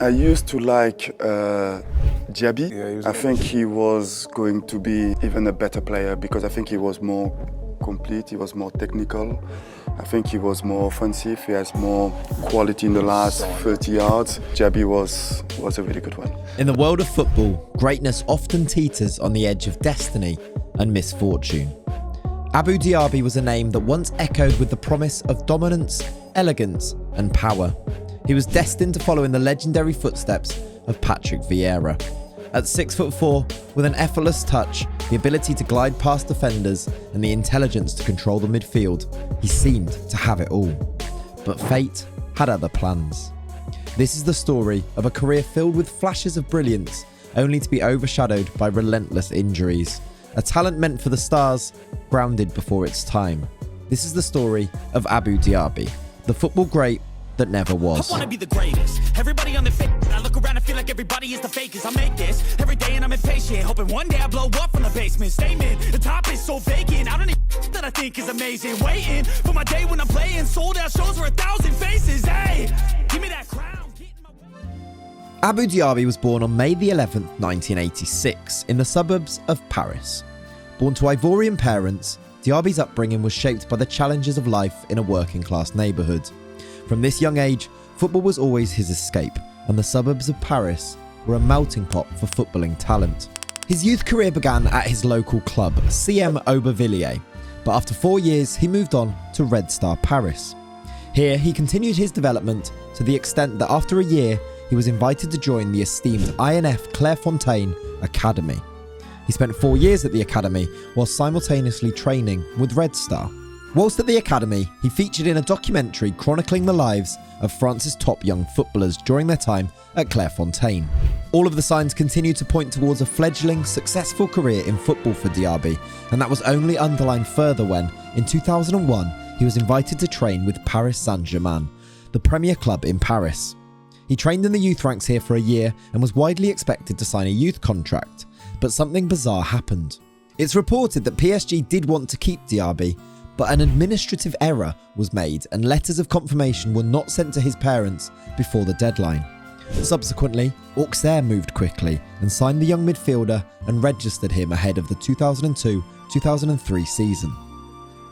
I used to like Diaby. Yeah, I think he was going to be even a better player because I think he was more complete, he was more technical. I think he was more offensive, he has more quality in the last 30 yards. Diaby was a really good one. In the world of football, greatness often teeters on the edge of destiny and misfortune. Abou Diaby was a name that once echoed with the promise of dominance, elegance and power. He was destined to follow in the legendary footsteps of Patrick Vieira. At 6'4", with an effortless touch, the ability to glide past defenders and the intelligence to control the midfield, he seemed to have it all. But fate had other plans. This is the story of a career filled with flashes of brilliance, only to be overshadowed by relentless injuries. A talent meant for the stars, grounded before its time. This is the story of Abou Diaby, the football great that never was. I wanna be the greatest. Everybody on the fake. I look around and feel like everybody is the fakest. I make this every day and I'm impatient, hoping one day I blow up from the basement. Statement, the top is so vacant. I don't need that I think is amazing. Waiting for my day when I'm playing. Sold out shows for 1,000 faces. Hey, give me that crown. Abou Diaby was born on May the 11th, 1986, in the suburbs of Paris. Born to Ivorian parents, Diaby's upbringing was shaped by the challenges of life in a working-class neighbourhood. From this young age, football was always his escape, and the suburbs of Paris were a melting pot for footballing talent. His youth career began at his local club, CM Aubervilliers, but after 4 years he moved on to Red Star Paris. Here he continued his development to the extent that after a year he was invited to join the esteemed INF Clairefontaine Academy. He spent 4 years at the academy while simultaneously training with Red Star. Whilst at the academy, he featured in a documentary chronicling the lives of France's top young footballers during their time at Clairefontaine. All of the signs continued to point towards a fledgling, successful career in football for Diaby, and that was only underlined further when, in 2001, he was invited to train with Paris Saint-Germain, the premier club in Paris. He trained in the youth ranks here for a year and was widely expected to sign a youth contract, but something bizarre happened. It's reported that PSG did want to keep Diaby, but an administrative error was made and letters of confirmation were not sent to his parents before the deadline. Subsequently, Auxerre moved quickly and signed the young midfielder and registered him ahead of the 2002-2003 season.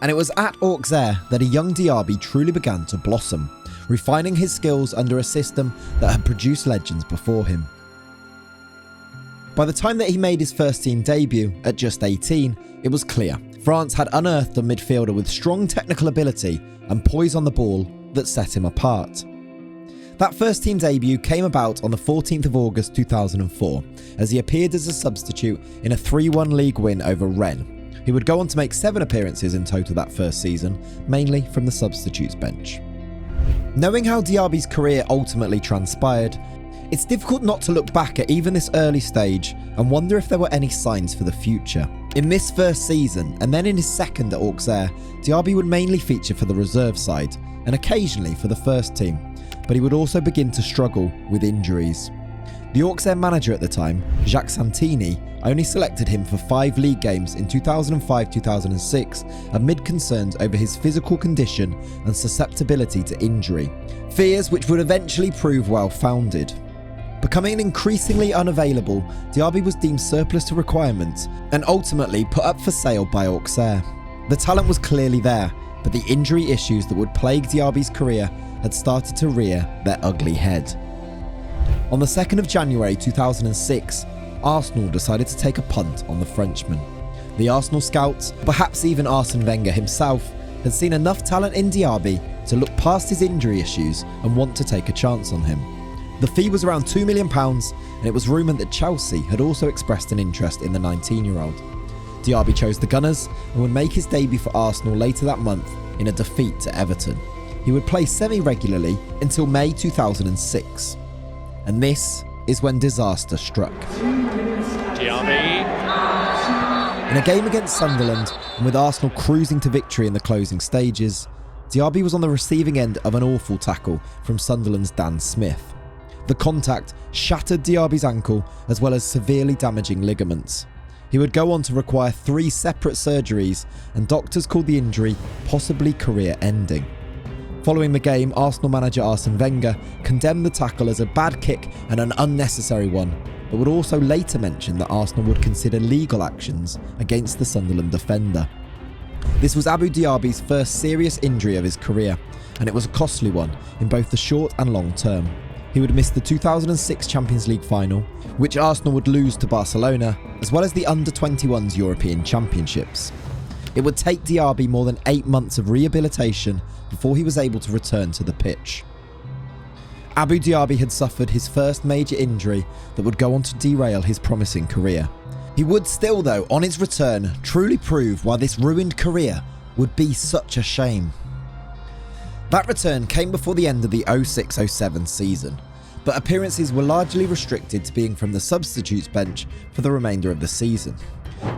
And it was at Auxerre that a young Diaby truly began to blossom, refining his skills under a system that had produced legends before him. By the time that he made his first team debut at just 18, it was clear France had unearthed a midfielder with strong technical ability and poise on the ball that set him apart. That first team debut came about on the 14th of August 2004 as he appeared as a substitute in a 3-1 league win over Rennes. He would go on to make 7 appearances in total that first season, mainly from the substitutes bench. Knowing how Diaby's career ultimately transpired, it's difficult not to look back at even this early stage and wonder if there were any signs for the future. In this first season, and then in his second at Auxerre, Diaby would mainly feature for the reserve side, and occasionally for the first team, but he would also begin to struggle with injuries. The Auxerre manager at the time, Jacques Santini, only selected him for 5 league games in 2005-2006 amid concerns over his physical condition and susceptibility to injury, fears which would eventually prove well-founded. Becoming increasingly unavailable, Diaby was deemed surplus to requirements and ultimately put up for sale by Auxerre. The talent was clearly there, but the injury issues that would plague Diaby's career had started to rear their ugly head. On the 2nd of January 2006, Arsenal decided to take a punt on the Frenchman. The Arsenal scouts, perhaps even Arsene Wenger himself, had seen enough talent in Diaby to look past his injury issues and want to take a chance on him. The fee was around £2 million, and it was rumoured that Chelsea had also expressed an interest in the 19-year-old. Diaby chose the Gunners and would make his debut for Arsenal later that month in a defeat to Everton. He would play semi-regularly until May 2006. And this is when disaster struck. Diaby. In a game against Sunderland, and with Arsenal cruising to victory in the closing stages, Diaby was on the receiving end of an awful tackle from Sunderland's Dan Smith. The contact shattered Diaby's ankle as well as severely damaging ligaments. He would go on to require 3 separate surgeries, and doctors called the injury possibly career-ending. Following the game, Arsenal manager Arsene Wenger condemned the tackle as a bad kick and an unnecessary one, but would also later mention that Arsenal would consider legal actions against the Sunderland defender. This was Abou Diaby's first serious injury of his career, and it was a costly one in both the short and long term. He would miss the 2006 Champions League final, which Arsenal would lose to Barcelona, as well as the Under-21s European Championships. It would take Diaby more than 8 months of rehabilitation before he was able to return to the pitch. Abou Diaby had suffered his first major injury that would go on to derail his promising career. He would still, though, on his return, truly prove why this ruined career would be such a shame. That return came before the end of the 06-07 season, but appearances were largely restricted to being from the substitutes bench for the remainder of the season.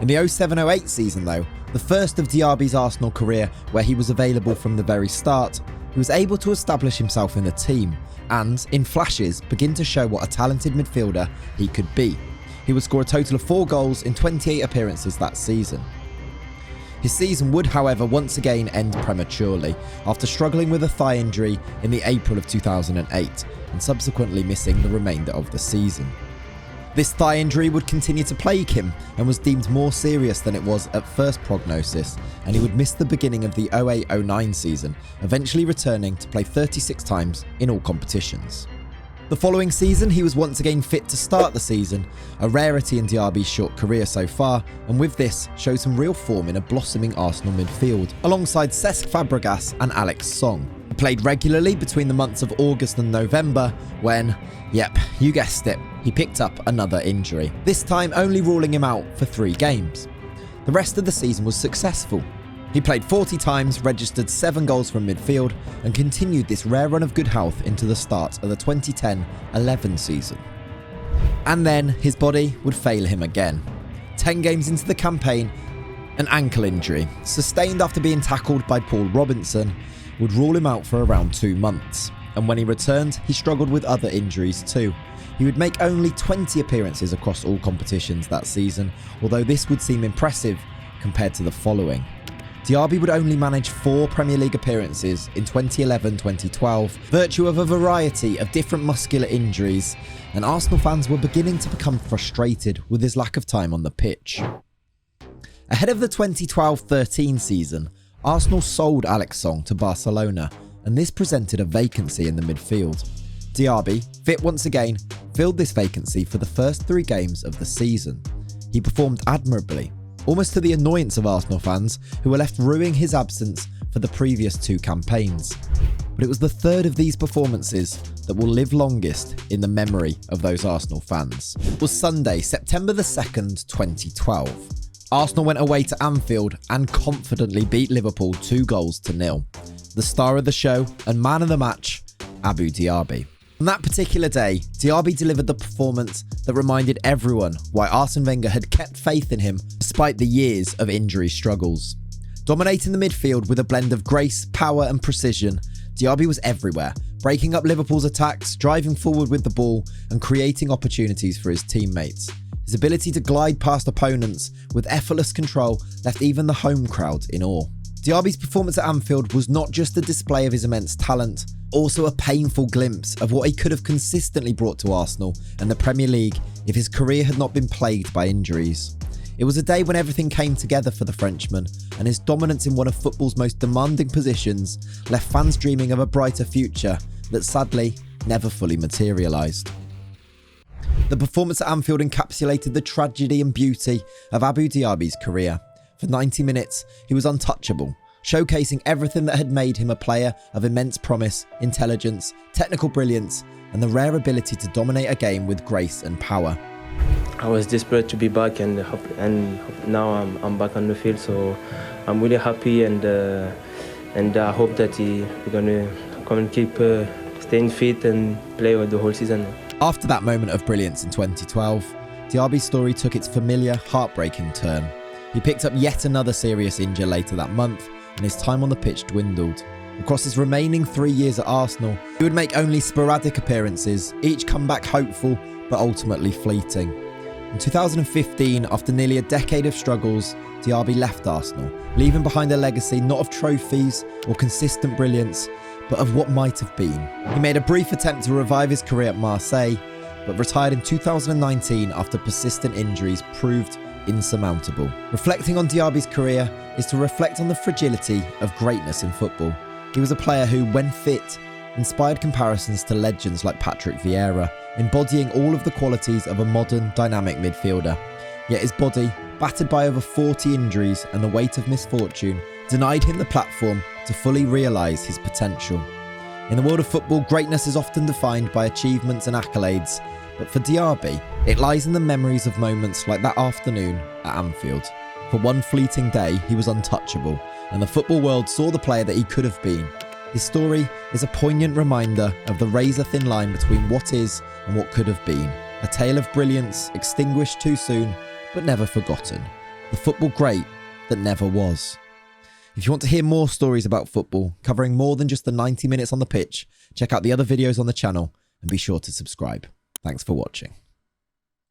In the 07-08 season, though, the first of Diaby's Arsenal career where he was available from the very start, he was able to establish himself in the team and, in flashes, begin to show what a talented midfielder he could be. He would score a total of 4 goals in 28 appearances that season. His season would, however, once again end prematurely after struggling with a thigh injury in the April of 2008 and subsequently missing the remainder of the season. This thigh injury would continue to plague him and was deemed more serious than it was at first prognosis, and he would miss the beginning of the 08-09 season, eventually returning to play 36 times in all competitions. The following season, he was once again fit to start the season, a rarity in Diaby's short career so far, and with this, showed some real form in a blossoming Arsenal midfield, alongside Cesc Fabregas and Alex Song. He played regularly between the months of August and November when, yep, you guessed it, he picked up another injury, this time only ruling him out for 3 games. The rest of the season was successful. He played 40 times, registered 7 goals from midfield, and continued this rare run of good health into the start of the 2010-11 season. And then his body would fail him again. 10 games into the campaign, an ankle injury, sustained after being tackled by Paul Robinson, would rule him out for around 2 months. And when he returned, he struggled with other injuries too. He would make only 20 appearances across all competitions that season, although this would seem impressive compared to the following. Diaby would only manage 4 Premier League appearances in 2011-2012, virtue of a variety of different muscular injuries, and Arsenal fans were beginning to become frustrated with his lack of time on the pitch. Ahead of the 2012-13 season, Arsenal sold Alex Song to Barcelona, and this presented a vacancy in the midfield. Diaby, fit once again, filled this vacancy for the first 3 games of the season. He performed admirably, almost to the annoyance of Arsenal fans who were left rueing his absence for the previous 2 campaigns. But it was the third of these performances that will live longest in the memory of those Arsenal fans. It was Sunday, September the 2nd, 2012. Arsenal went away to Anfield and confidently beat Liverpool 2-0. The star of the show and man of the match, Abou Diaby. On that particular day, Diaby delivered the performance that reminded everyone why Arsene Wenger had kept faith in him despite the years of injury struggles. Dominating the midfield with a blend of grace, power and precision, Diaby was everywhere, breaking up Liverpool's attacks, driving forward with the ball and creating opportunities for his teammates. His ability to glide past opponents with effortless control left even the home crowd in awe. Diaby's performance at Anfield was not just a display of his immense talent, also a painful glimpse of what he could have consistently brought to Arsenal and the Premier League if his career had not been plagued by injuries. It was a day when everything came together for the Frenchman, and his dominance in one of football's most demanding positions left fans dreaming of a brighter future that sadly never fully materialised. The performance at Anfield encapsulated the tragedy and beauty of Abou Diaby's career. For 90 minutes, he was untouchable, showcasing everything that had made him a player of immense promise, intelligence, technical brilliance, and the rare ability to dominate a game with grace and power. I was desperate to be back, and now I'm back on the field, so I'm really happy, and I hope that we're going to come and keep staying fit and play the whole season. After that moment of brilliance in 2012, Diaby's story took its familiar, heartbreaking turn. He picked up yet another serious injury later that month, and his time on the pitch dwindled. Across his remaining 3 years at Arsenal, he would make only sporadic appearances, each comeback hopeful, but ultimately fleeting. In 2015, after nearly a decade of struggles, Diaby left Arsenal, leaving behind a legacy not of trophies or consistent brilliance, but of what might have been. He made a brief attempt to revive his career at Marseille, but retired in 2019 after persistent injuries proved insurmountable. Reflecting on Diaby's career is to reflect on the fragility of greatness in football. He was a player who, when fit, inspired comparisons to legends like Patrick Vieira, embodying all of the qualities of a modern, dynamic midfielder. Yet his body, battered by over 40 injuries and the weight of misfortune, denied him the platform to fully realise his potential. In the world of football, greatness is often defined by achievements and accolades, but for Diaby, it lies in the memories of moments like that afternoon at Anfield. For one fleeting day, he was untouchable, and the football world saw the player that he could have been. His story is a poignant reminder of the razor-thin line between what is and what could have been. A tale of brilliance extinguished too soon, but never forgotten. The football great that never was. If you want to hear more stories about football, covering more than just the 90 minutes on the pitch, check out the other videos on the channel and be sure to subscribe. Thanks for watching.